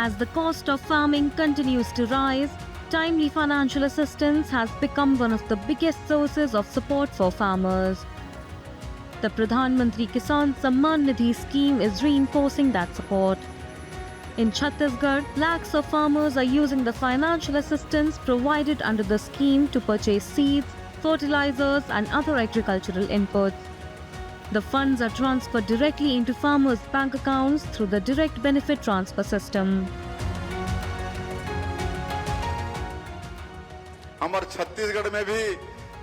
As the cost of farming continues to rise, timely financial assistance has become one of the biggest sources of support for farmers. The Pradhan Mantri Kisan Samman Nidhi scheme is reinforcing that support. In Chhattisgarh, lakhs of farmers are using the financial assistance provided under the scheme to purchase seeds, fertilizers, and other agricultural inputs. The funds are transferred directly into farmers' bank accounts through the direct benefit transfer system. हमारे छत्तीसगढ़ में भी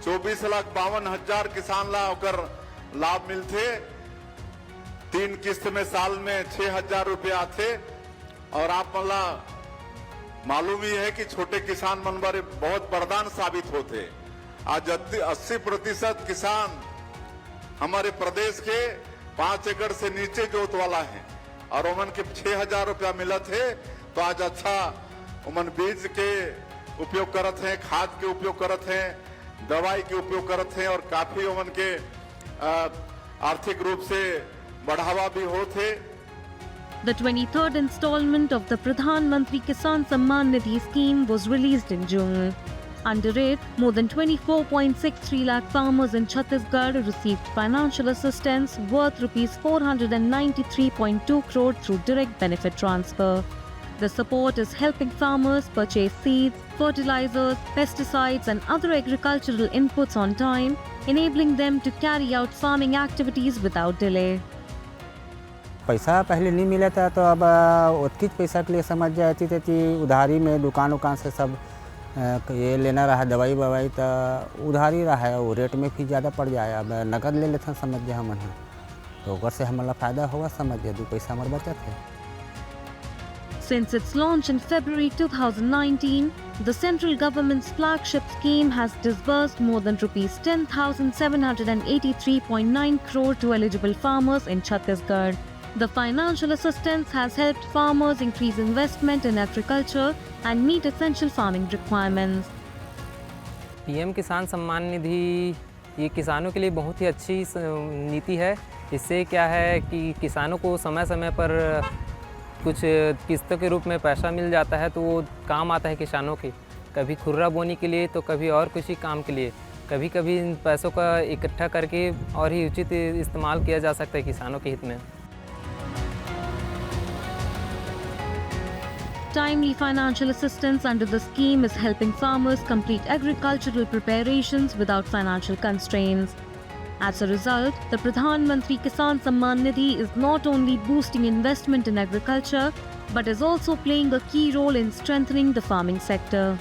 24,52,000 किसान लाभ मिलते, 3 किस्त में साल में 6,000 रुपया थे। और आप मालूम ही है कि छोटे किसान मन बारे बहुत वरदान साबित होते। आज 80% किसान हमारे प्रदेश के 5 एकड़ से नीचे जोत वाला है और उमन के 6,000 रुपया मिला थे। तो आज अच्छा उमन बीज के उपयोग करत हैं, खाद के उपयोग करत हैं, दवाई के उपयोग करत हैं और काफी उमन के आर्थिक रूप से बढ़ावा भी होते। The 23rd installment of the Pradhan Mantri Kisan Samman Nidhi scheme was released in June. Under it, more than 24.63 lakh farmers in Chhattisgarh received financial assistance worth Rs 493.2 crore through direct benefit transfer. The support is helping farmers purchase seeds, fertilizers, pesticides, and other agricultural inputs on time, enabling them to carry out farming activities without delay. पैसा पहले नहीं मिला था, तो अब उतकिच पैसा के लिए समझ जाती थी उधारी में दुकान से सब ये लेना रहा, दवाई ववाई तो उधारी रहा है, वो रेट में भी ज़्यादा पड़ जाए। अब नकद ले लेते हैं समझ जाए हम, तो ऊपर से हमारा फ़ायदा होगा समझ जाए, 2 पैसा हमारे बचत है। Since its launch in February 2019, the central government's flagship scheme has disbursed more than Rs 10,783.9 crore to eligible farmers in Chhattisgarh. The financial assistance has helped farmers increase investment in agriculture and meet essential farming requirements. PM किसान सम्मान निधि ये किसानों के लिए बहुत ही अच्छी नीति है। इससे क्या है कि किसानों को समय समय पर कुछ किस्तों के रूप में पैसा मिल जाता है, तो वो काम आता है किसानों के, कभी खुर्रा बोने के लिए तो कभी और किसी काम के लिए। कभी कभी इन पैसों का इकट्ठा करके और ही उचित इस्तेमाल किया जा सकता है किसानों के हित में। Timely financial assistance under the scheme is helping farmers complete agricultural preparations without financial constraints. As a result, the Pradhan Mantri Kisan Samman Nidhi is not only boosting investment in agriculture, but is also playing a key role in strengthening the farming sector.